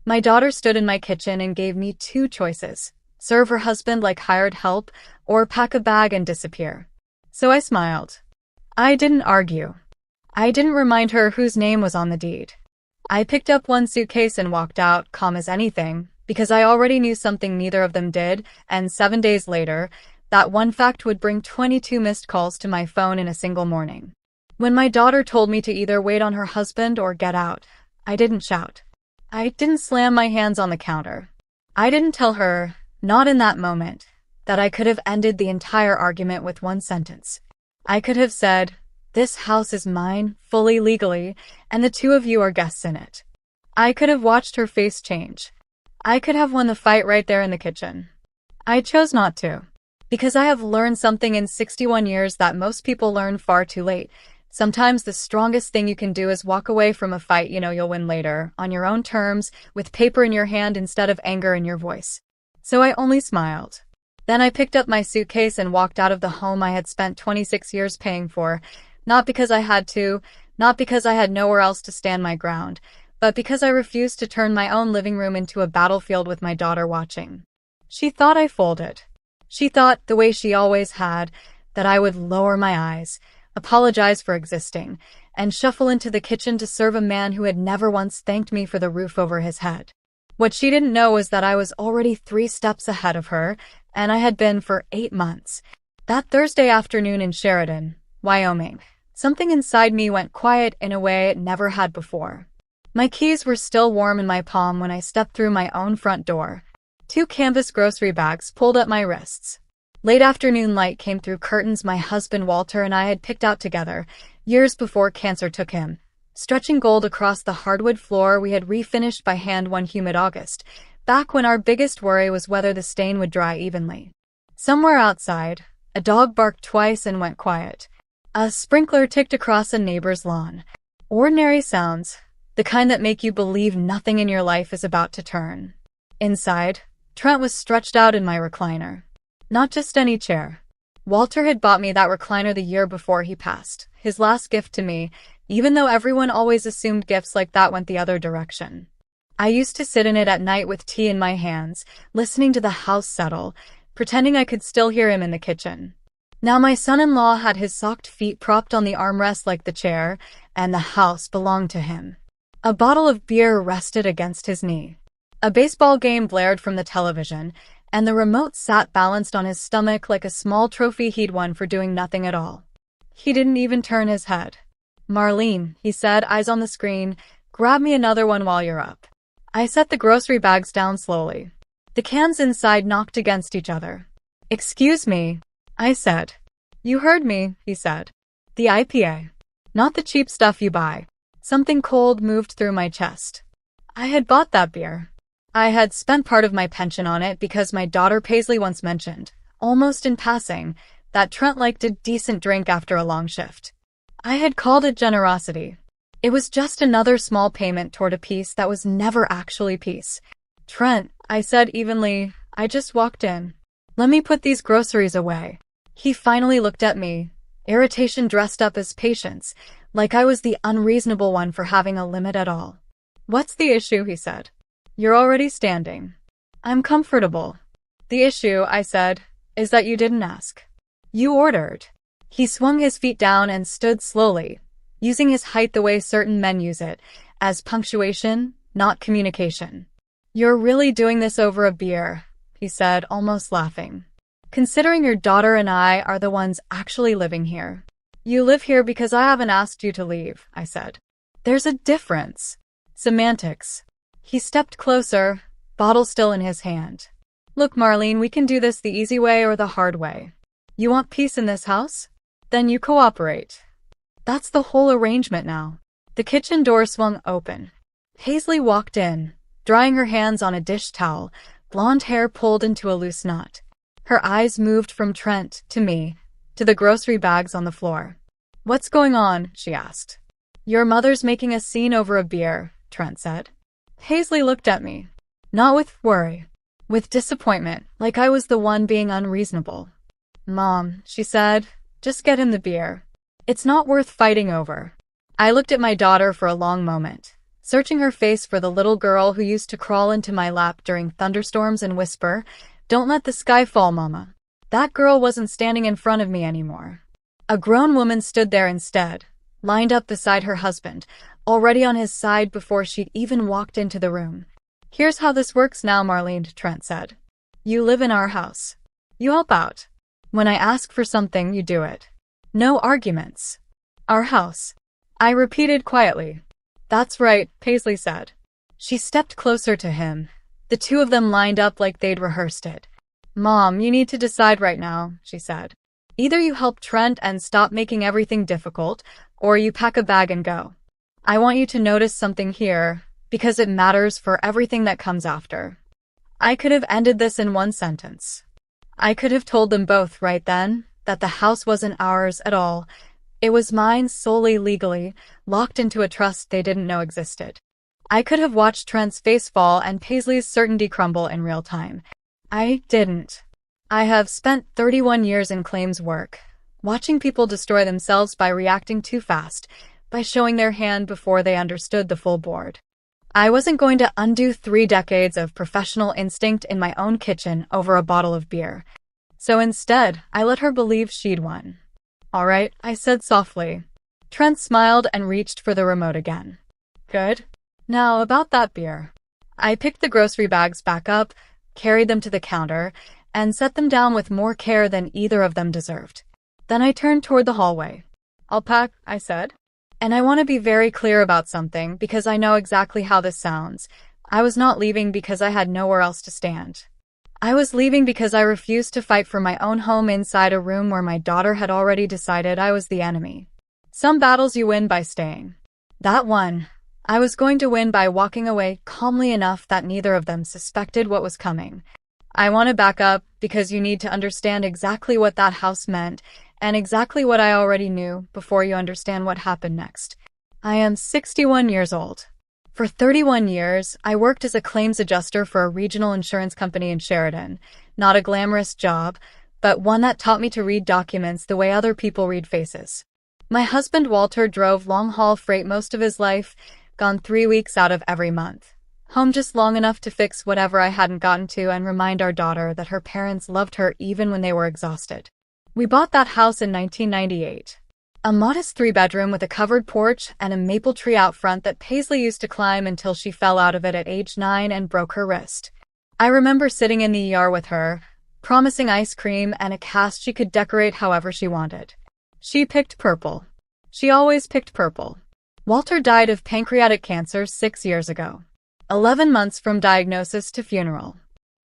My daughter stood in my kitchen and gave me two choices: serve her husband like hired help, or pack a bag and disappear. So I smiled. I didn't argue. I didn't remind her whose name was on the deed. I picked up one suitcase and walked out, calm as anything, because I already knew something neither of them did, and 7 days later, that one fact would bring 22 missed calls to my phone in a single morning. When my daughter told me to either wait on her husband or get out, I didn't shout. I didn't slam my hands on the counter. I didn't tell her, not in that moment, that I could have ended the entire argument with one sentence. I could have said, "This house is mine, fully legally, and the two of you are guests in it." I could have watched her face change. I could have won the fight right there in the kitchen. I chose not to. Because I have learned something in 61 years that most people learn far too late. Sometimes the strongest thing you can do is walk away from a fight you know you'll win later, on your own terms, with paper in your hand instead of anger in your voice. So I only smiled. Then I picked up my suitcase and walked out of the home I had spent 26 years paying for, not because I had to, not because I had nowhere else to stand my ground, but because I refused to turn my own living room into a battlefield with my daughter watching. She thought I folded. She thought, the way she always had, that I would lower my eyes, apologize for existing, and shuffle into the kitchen to serve a man who had never once thanked me for the roof over his head. What she didn't know was that I was already 3 steps ahead of her, and I had been for 8 months. That Thursday afternoon in Sheridan, Wyoming, something inside me went quiet in a way it never had before. My keys were still warm in my palm when I stepped through my own front door. 2 canvas grocery bags pulled at my wrists. Late afternoon light came through curtains my husband Walter and I had picked out together, years before cancer took him. Stretching gold across the hardwood floor we had refinished by hand one humid August, back when our biggest worry was whether the stain would dry evenly. Somewhere outside, a dog barked twice and went quiet. A sprinkler ticked across a neighbor's lawn. Ordinary sounds, the kind that make you believe nothing in your life is about to turn. Inside, Trent was stretched out in my recliner. Not just any chair. Walter had bought me that recliner the year before he passed, his last gift to me, even though everyone always assumed gifts like that went the other direction. I used to sit in it at night with tea in my hands, listening to the house settle, pretending I could still hear him in the kitchen. Now my son-in-law had his socked feet propped on the armrest like the chair, and the house belonged to him. A bottle of beer rested against his knee. A baseball game blared from the television, and the remote sat balanced on his stomach like a small trophy he'd won for doing nothing at all. He didn't even turn his head. "Marlene," he said, eyes on the screen, "grab me another one while you're up." I set the grocery bags down slowly. The cans inside knocked against each other. "Excuse me," I said. "You heard me," he said. "The IPA. Not the cheap stuff you buy." Something cold moved through my chest. I had bought that beer. I had spent part of my pension on it because my daughter Paisley once mentioned, almost in passing, that Trent liked a decent drink after a long shift. I had called it generosity. It was just another small payment toward a peace that was never actually peace. "Trent," I said evenly, "I just walked in. Let me put these groceries away." He finally looked at me, irritation dressed up as patience, like I was the unreasonable one for having a limit at all. "What's the issue?" he said. "You're already standing." "I'm comfortable." "The issue," I said, "is that you didn't ask. You ordered." He swung his feet down and stood slowly, using his height the way certain men use it, as punctuation, not communication. "You're really doing this over a beer," he said, almost laughing. "Considering your daughter and I are the ones actually living here. You live here because I haven't asked you to leave," I said. "There's a difference." "Semantics." He stepped closer, bottle still in his hand. "Look, Marlene, we can do this the easy way or the hard way. You want peace in this house? Then you cooperate. That's the whole arrangement now." The kitchen door swung open. Paisley walked in, drying her hands on a dish towel, blonde hair pulled into a loose knot. Her eyes moved from Trent to me, to the grocery bags on the floor. "What's going on?" she asked. "Your mother's making a scene over a beer," Trent said. Paisley looked at me. Not with worry. With disappointment, like I was the one being unreasonable. "Mom," she said, "just get him the beer. It's not worth fighting over." I looked at my daughter for a long moment. searching her face for the little girl who used to crawl into my lap during thunderstorms and whisper, "Don't let the sky fall, Mama." That girl wasn't standing in front of me anymore. A grown woman stood there instead, lined up beside her husband, already on his side before she'd even walked into the room. "Here's how this works now, Marlene," Trent said. "You live in our house. You help out. When I ask for something, you do it. No arguments. Our house." I repeated quietly. "That's right," Paisley said. She stepped closer to him. The two of them lined up like they'd rehearsed it. "Mom, you need to decide right now," she said. "Either you help Trent and stop making everything difficult, or you pack a bag and go. I want you to notice something here, because it matters for everything that comes after." I could have ended this in one sentence. I could have told them both right then that the house wasn't ours at all. It was mine solely legally, locked into a trust they didn't know existed. I could have watched Trent's face fall and Paisley's certainty crumble in real time. I didn't. I have spent 31 years in claims work, watching people destroy themselves by reacting too fast, by showing their hand before they understood the full board. I wasn't going to undo 3 decades of professional instinct in my own kitchen over a bottle of beer. So instead, I let her believe she'd won. "All right," I said softly. Trent smiled and reached for the remote again. "Good. Now about that beer." I picked the grocery bags back up, carried them to the counter, and set them down with more care than either of them deserved. Then I turned toward the hallway. "I'll pack," I said. "And I want to be very clear about something because I know exactly how this sounds. I was not leaving because I had nowhere else to stand. I was leaving because I refused to fight for my own home inside a room where my daughter had already decided I was the enemy. Some battles you win by staying. That one, I was going to win by walking away calmly enough that neither of them suspected what was coming. I want to back up because you need to understand exactly what that house meant and exactly what I already knew before you understand what happened next. I am 61 years old. For 31 years, I worked as a claims adjuster for a regional insurance company in Sheridan. Not a glamorous job, but one that taught me to read documents the way other people read faces. My husband Walter drove long-haul freight most of his life, gone 3 weeks out of every month. Home just long enough to fix whatever I hadn't gotten to and remind our daughter that her parents loved her even when they were exhausted. We bought that house in 1998. A modest 3-bedroom with a covered porch and a maple tree out front that Paisley used to climb until she fell out of it at age 9 and broke her wrist. I remember sitting in the ER with her, promising ice cream and a cast she could decorate however she wanted. She picked purple. She always picked purple. Walter died of pancreatic cancer 6 years ago. 11 months from diagnosis to funeral.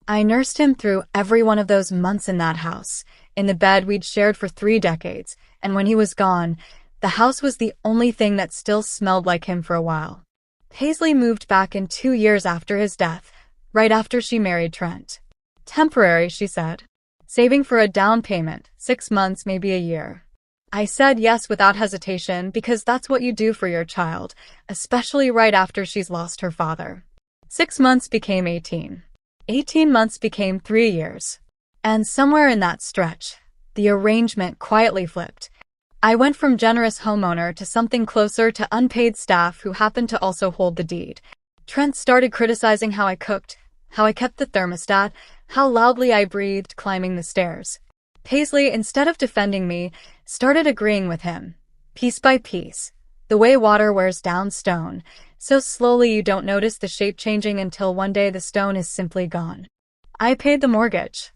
I nursed him through every one of those months in that house, in the bed we'd shared for 3 decades, and when he was gone, the house was the only thing that still smelled like him for a while. Paisley moved back in 2 years after his death, right after she married Trent. Temporary, she said. Saving for a down payment, 6 months, maybe a year. I said yes without hesitation because that's what you do for your child, especially right after she's lost her father. 6 months became 18. 18 months became 3 years. And somewhere in that stretch, the arrangement quietly flipped. I went from generous homeowner to something closer to unpaid staff who happened to also hold the deed. Trent started criticizing how I cooked, how I kept the thermostat, how loudly I breathed climbing the stairs. Paisley, instead of defending me, started agreeing with him, piece by piece, the way water wears down stone, so slowly you don't notice the shape changing until one day the stone is simply gone. I paid the mortgage.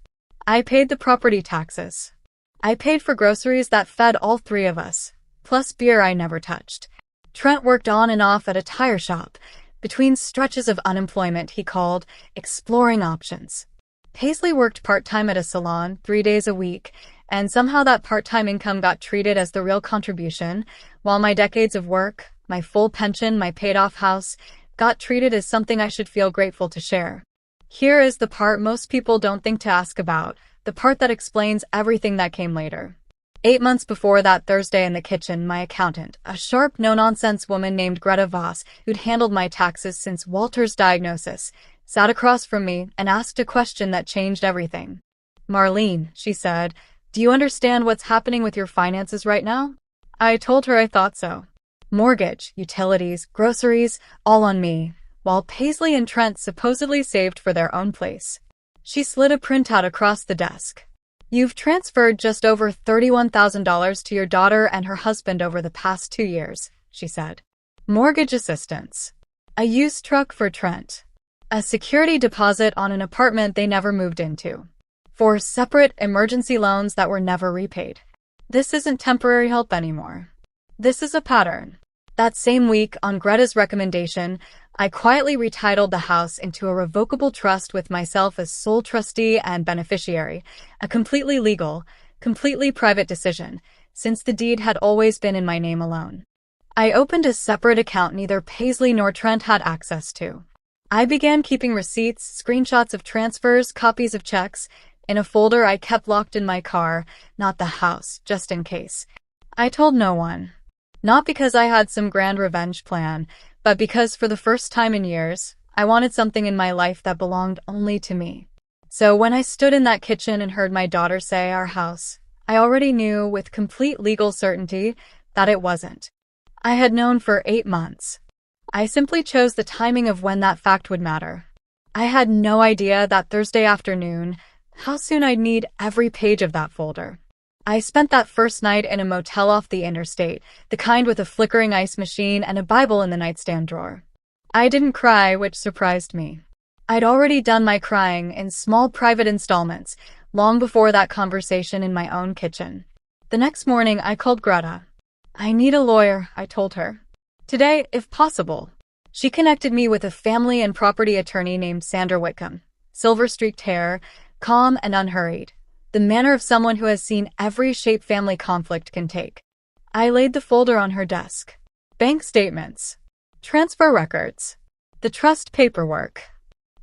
I paid the property taxes. I paid for groceries that fed all 3 of us, plus beer I never touched. Trent worked on and off at a tire shop, between stretches of unemployment he called exploring options. Paisley worked part-time at a salon 3 days a week, and somehow that part-time income got treated as the real contribution, while my decades of work, my full pension, my paid-off house, got treated as something I should feel grateful to share. Here is the part most people don't think to ask about, the part that explains everything that came later. 8 months before that Thursday in the kitchen, my accountant, a sharp, no-nonsense woman named Greta Voss, who'd handled my taxes since Walter's diagnosis, sat across from me and asked a question that changed everything. "Marlene," she said, "do you understand what's happening with your finances right now?" I told her I thought so. Mortgage, utilities, groceries, all on me, while Paisley and Trent supposedly saved for their own place. She slid a printout across the desk. You've transferred just over $31,000 to your daughter and her husband over the past 2 years, she said. Mortgage assistance. A used truck for Trent. A security deposit on an apartment they never moved into. 4 separate emergency loans that were never repaid. This isn't temporary help anymore. This is a pattern. That same week, on Greta's recommendation, I quietly retitled the house into a revocable trust with myself as sole trustee and beneficiary, a completely legal, completely private decision, since the deed had always been in my name alone. I opened a separate account neither Paisley nor Trent had access to. I began keeping receipts, screenshots of transfers, copies of checks, in a folder I kept locked in my car, not the house, just in case. I told no one. Not because I had some grand revenge plan, but because for the first time in years, I wanted something in my life that belonged only to me. So when I stood in that kitchen and heard my daughter say our house, I already knew with complete legal certainty that it wasn't. I had known for 8 months. I simply chose the timing of when that fact would matter. I had no idea that Thursday afternoon, how soon I'd need every page of that folder. I spent that first night in a motel off the interstate, the kind with a flickering ice machine and a Bible in the nightstand drawer. I didn't cry, which surprised me. I'd already done my crying in small private installments, long before that conversation in my own kitchen. The next morning, I called Greta. I need a lawyer, I told her. Today, if possible. She connected me with a family and property attorney named Sandra Whitcomb. Silver-streaked hair, calm and unhurried. The manner of someone who has seen every shape family conflict can take. I laid the folder on her desk. Bank statements. Transfer records. The trust paperwork.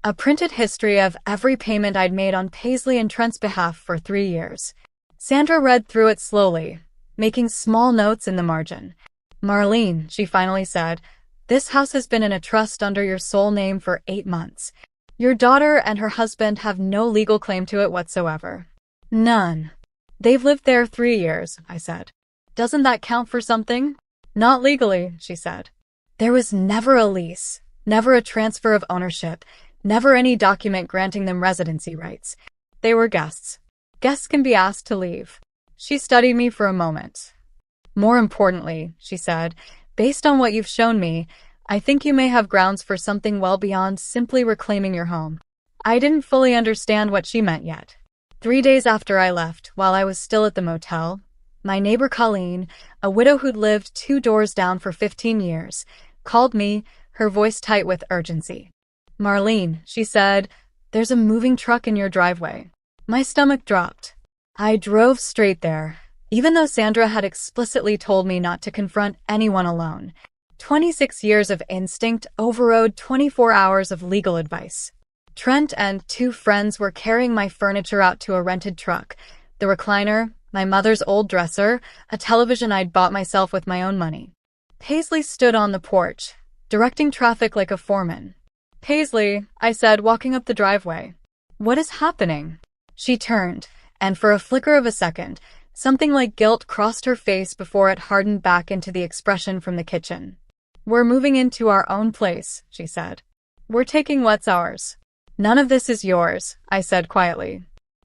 A printed history of every payment I'd made on Paisley and Trent's behalf for 3 years. Sandra read through it slowly, making small notes in the margin. Marlene, she finally said, this house has been in a trust under your sole name for 8 months. Your daughter and her husband have no legal claim to it whatsoever. None. They've lived there 3 years, I said. Doesn't that count for something? Not legally, she said. There was never a lease, never a transfer of ownership, never any document granting them residency rights. They were guests. Guests can be asked to leave. She studied me for a moment. More importantly, she said, based on what you've shown me, I think you may have grounds for something well beyond simply reclaiming your home. I didn't fully understand what she meant yet. 3 days after I left, while I was still at the motel, my neighbor Colleen, a widow who'd lived 2 doors down for 15 years, called me, her voice tight with urgency. Marlene, she said, there's a moving truck in your driveway. My stomach dropped. I drove straight there, even though Sandra had explicitly told me not to confront anyone alone. 26 years of instinct overrode 24 hours of legal advice. Trent and 2 friends were carrying my furniture out to a rented truck, the recliner, my mother's old dresser, a television I'd bought myself with my own money. Paisley stood on the porch, directing traffic like a foreman. Paisley, I said, walking up the driveway. What is happening? She turned, and for a flicker of a second, something like guilt crossed her face before it hardened back into the expression from the kitchen. We're moving into our own place, she said. We're taking what's ours. None of this is yours, I said quietly.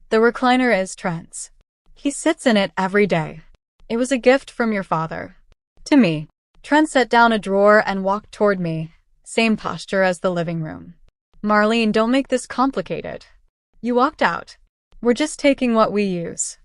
The recliner is Trent's. He sits in it every day. It was a gift from your father. To me. Trent set down a drawer and walked toward me, same posture as the living room. Marlene, don't make this complicated. You walked out. We're just taking what we use.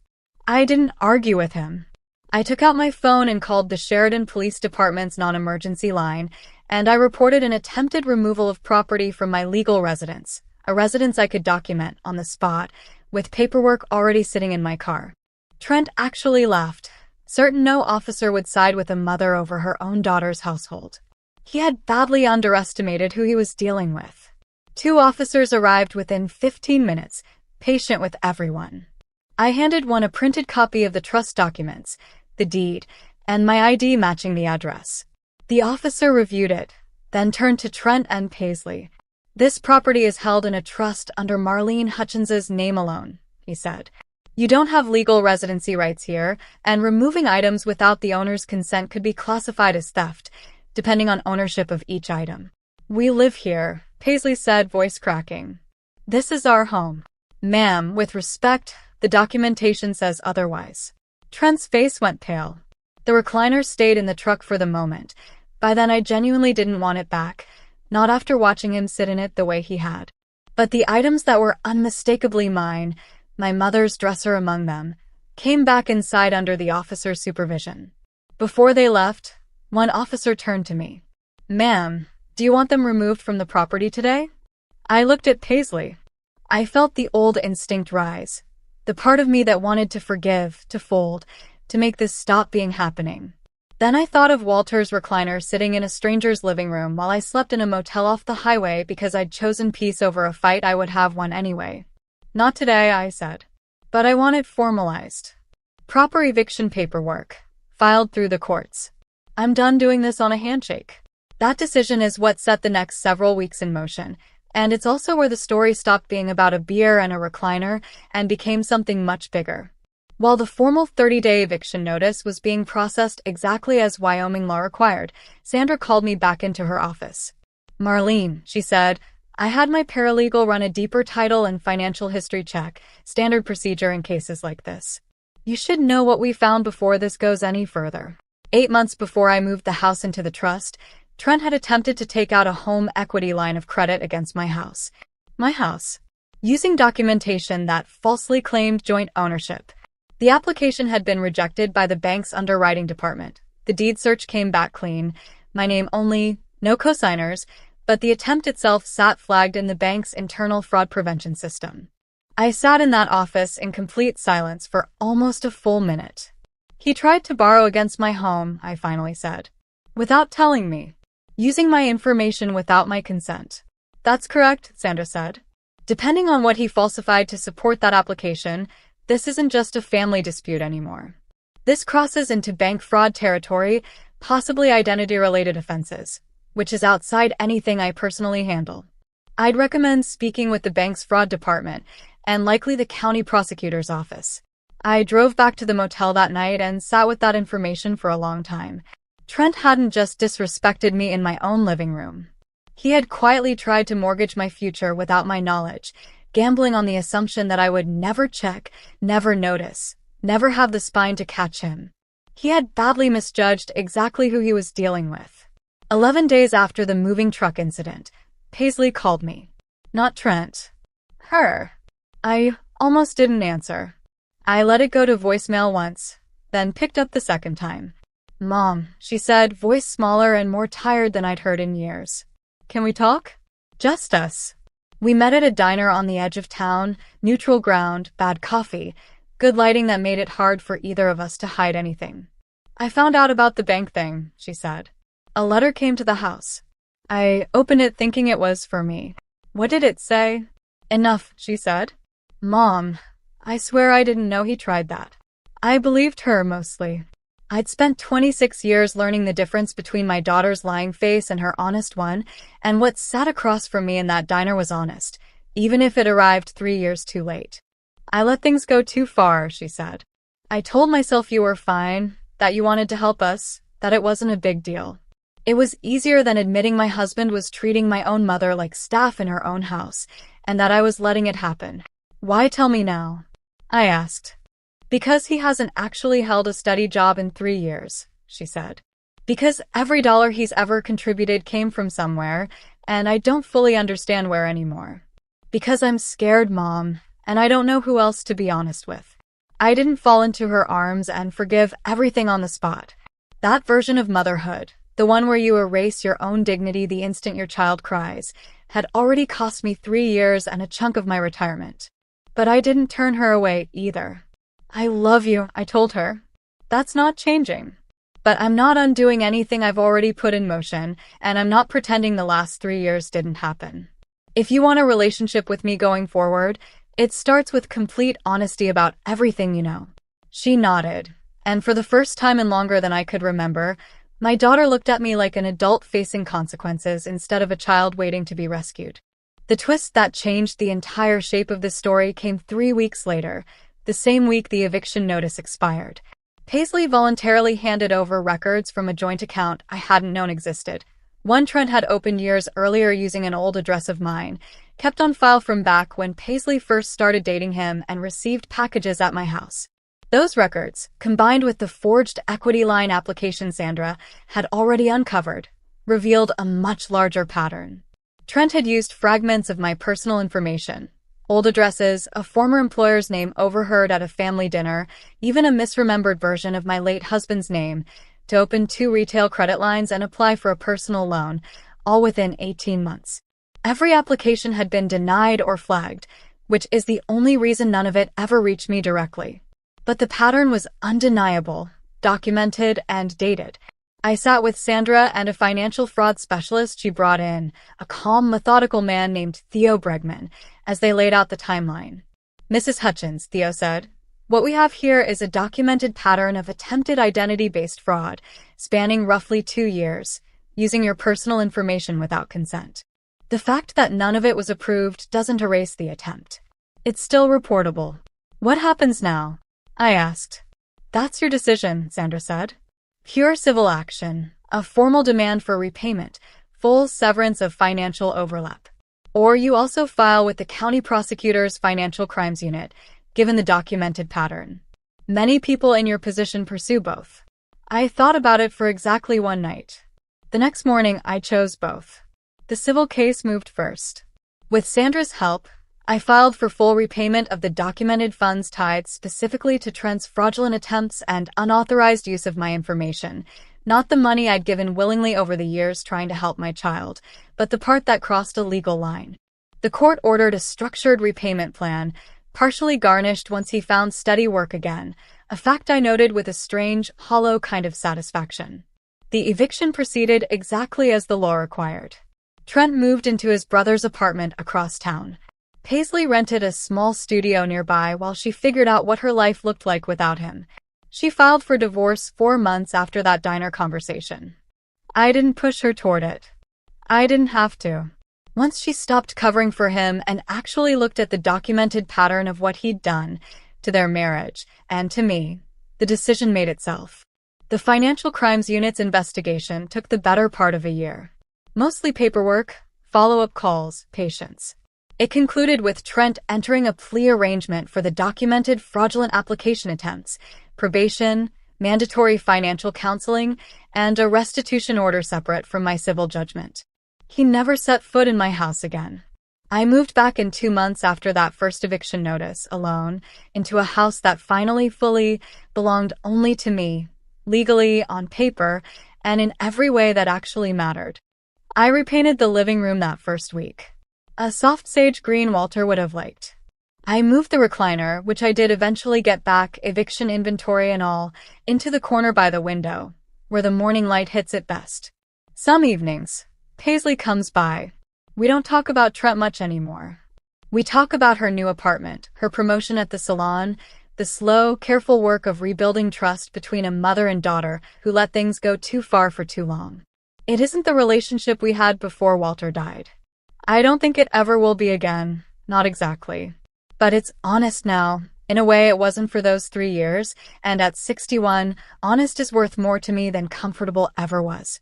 I didn't argue with him. I took out my phone and called the Sheridan Police Department's non-emergency line, and I reported an attempted removal of property from my legal residence, a residence I could document on the spot, with paperwork already sitting in my car. Trent actually laughed, certain no officer would side with a mother over her own daughter's household. He had badly underestimated who he was dealing with. 2 officers arrived within 15 minutes, patient with everyone. I handed one a printed copy of the trust documents, the deed, and my ID matching the address. The officer reviewed it, then turned to Trent and Paisley. This property is held in a trust under Marlene Hutchins's name alone, he said. You don't have legal residency rights here, and removing items without the owner's consent could be classified as theft, depending on ownership of each item. We live here, Paisley said, voice cracking. This is our home. Ma'am, with respect, the documentation says otherwise. Trent's face went pale. The recliner stayed in the truck for the moment. By then I genuinely didn't want it back, not after watching him sit in it the way he had. But the items that were unmistakably mine, my mother's dresser among them, came back inside under the officer's supervision. Before they left, one officer turned to me. Ma'am, do you want them removed from the property today? I looked at Paisley. I felt the old instinct rise. The part of me that wanted to forgive, to fold, to make this stop being happening. Then I thought of Walter's recliner sitting in a stranger's living room while I slept in a motel off the highway because I'd chosen peace over a fight. I would have one anyway. Not today, I said. But I want it formalized. Proper eviction paperwork, filed through the courts. I'm done doing this on a handshake. That decision is what set the next several weeks in motion, and it's also where the story stopped being about a beer and a recliner and became something much bigger. While the formal 30-day eviction notice was being processed exactly as Wyoming law required, Sandra called me back into her office. Marlene, she said, I had my paralegal run a deeper title and financial history check, standard procedure in cases like this. You should know what we found before this goes any further. 8 months before I moved the house into the trust, Trent had attempted to take out a home equity line of credit against my house. My house. Using documentation that falsely claimed joint ownership. The application had been rejected by the bank's underwriting department. The deed search came back clean, my name only, no cosigners, but the attempt itself sat flagged in the bank's internal fraud prevention system. I sat in that office in complete silence for almost a full minute. He tried to borrow against my home, I finally said. Without telling me. Using my information without my consent. That's correct, Sandra said. Depending on what he falsified to support that application, this isn't just a family dispute anymore. This crosses into bank fraud territory, possibly identity-related offenses, which is outside anything I personally handle. I'd recommend speaking with the bank's fraud department and likely the county prosecutor's office. I drove back to the motel that night and sat with that information for a long time. Trent hadn't just disrespected me in my own living room. He had quietly tried to mortgage my future without my knowledge, gambling on the assumption that I would never check, never notice, never have the spine to catch him. He had badly misjudged exactly who he was dealing with. 11 days after the moving truck incident, Paisley called me. Not Trent. Her. I almost didn't answer. I let it go to voicemail once, then picked up the second time. Mom, she said, voice smaller and more tired than I'd heard in years. Can we talk? Just us. We met at a diner on the edge of town, neutral ground, bad coffee, good lighting that made it hard for either of us to hide anything. I found out about the bank thing, she said. A letter came to the house. I opened it thinking it was for me. What did it say? Enough, she said. Mom, I swear I didn't know he tried that. I believed her mostly. I'd spent 26 years learning the difference between my daughter's lying face and her honest one, and what sat across from me in that diner was honest, even if it arrived 3 years too late. I let things go too far, she said. I told myself you were fine, that you wanted to help us, that it wasn't a big deal. It was easier than admitting my husband was treating my own mother like staff in her own house, and that I was letting it happen. Why tell me now? I asked. Because he hasn't actually held a steady job in 3 years, she said. Because every dollar he's ever contributed came from somewhere, and I don't fully understand where anymore. Because I'm scared, Mom, and I don't know who else to be honest with. I didn't fall into her arms and forgive everything on the spot. That version of motherhood, the one where you erase your own dignity the instant your child cries, had already cost me 3 years and a chunk of my retirement. But I didn't turn her away either. I love you, I told her. That's not changing. But I'm not undoing anything I've already put in motion, and I'm not pretending the last 3 years didn't happen. If you want a relationship with me going forward, it starts with complete honesty about everything you know. She nodded, and for the first time in longer than I could remember, my daughter looked at me like an adult facing consequences instead of a child waiting to be rescued. The twist that changed the entire shape of this story came 3 weeks later, the same week the eviction notice expired. Paisley voluntarily handed over records from a joint account I hadn't known existed. One Trent had opened years earlier using an old address of mine, kept on file from back when Paisley first started dating him and received packages at my house. Those records, combined with the forged equity line application Sandra had already uncovered, revealed a much larger pattern. Trent had used fragments of my personal information, old addresses, a former employer's name overheard at a family dinner, even a misremembered version of my late husband's name, to open 2 retail credit lines and apply for a personal loan, all within 18 months. Every application had been denied or flagged, which is the only reason none of it ever reached me directly. But the pattern was undeniable, documented, and dated. I sat with Sandra and a financial fraud specialist she brought in, a calm, methodical man named Theo Bregman, as they laid out the timeline. "Mrs. Hutchins," Theo said, "what we have here is a documented pattern of attempted identity-based fraud, spanning roughly 2 years, using your personal information without consent. The fact that none of it was approved doesn't erase the attempt. It's still reportable." "What happens now?" I asked. "That's your decision," Sandra said. "Pure civil action, a formal demand for repayment, full severance of financial overlap. Or you also file with the county prosecutor's financial crimes unit, given the documented pattern. Many people in your position pursue both." I thought about it for exactly one night. The next morning, I chose both. The civil case moved first. With Sandra's help, I filed for full repayment of the documented funds tied specifically to Trent's fraudulent attempts and unauthorized use of my information, not the money I'd given willingly over the years trying to help my child, but the part that crossed a legal line. The court ordered a structured repayment plan, partially garnished once he found steady work again, a fact I noted with a strange, hollow kind of satisfaction. The eviction proceeded exactly as the law required. Trent moved into his brother's apartment across town. Paisley rented a small studio nearby while she figured out what her life looked like without him. She filed for divorce 4 months after that diner conversation. I didn't push her toward it. I didn't have to. Once she stopped covering for him and actually looked at the documented pattern of what he'd done to their marriage and to me, the decision made itself. The Financial Crimes Unit's investigation took the better part of a year. Mostly paperwork, follow-up calls, patience. It concluded with Trent entering a plea arrangement for the documented fraudulent application attempts, probation, mandatory financial counseling, and a restitution order separate from my civil judgment. He never set foot in my house again. I moved back in 2 months after that first eviction notice, alone, into a house that finally fully belonged only to me, legally, on paper, and in every way that actually mattered. I repainted the living room that first week. A soft sage green Walter would have liked. I moved the recliner, which I did eventually get back, eviction inventory and all, into the corner by the window, where the morning light hits it best. Some evenings, Paisley comes by. We don't talk about Trent much anymore. We talk about her new apartment, her promotion at the salon, the slow, careful work of rebuilding trust between a mother and daughter who let things go too far for too long. It isn't the relationship we had before Walter died. I don't think it ever will be again, not exactly. But it's honest now. In a way, it wasn't for those 3 years, and at 61, honest is worth more to me than comfortable ever was.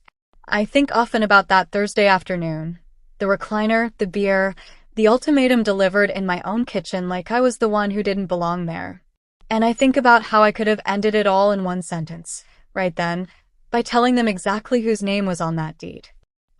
I think often about that Thursday afternoon. The recliner, the beer, the ultimatum delivered in my own kitchen like I was the one who didn't belong there. And I think about how I could have ended it all in one sentence, right then, by telling them exactly whose name was on that deed.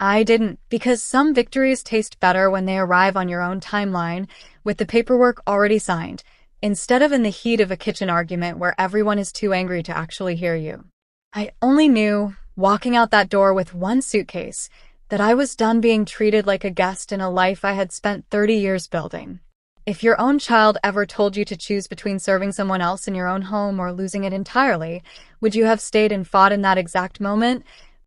I didn't, because some victories taste better when they arrive on your own timeline, with the paperwork already signed, instead of in the heat of a kitchen argument where everyone is too angry to actually hear you. I only knew, walking out that door with one suitcase, that I was done being treated like a guest in a life I had spent 30 years building. If your own child ever told you to choose between serving someone else in your own home or losing it entirely, would you have stayed and fought in that exact moment,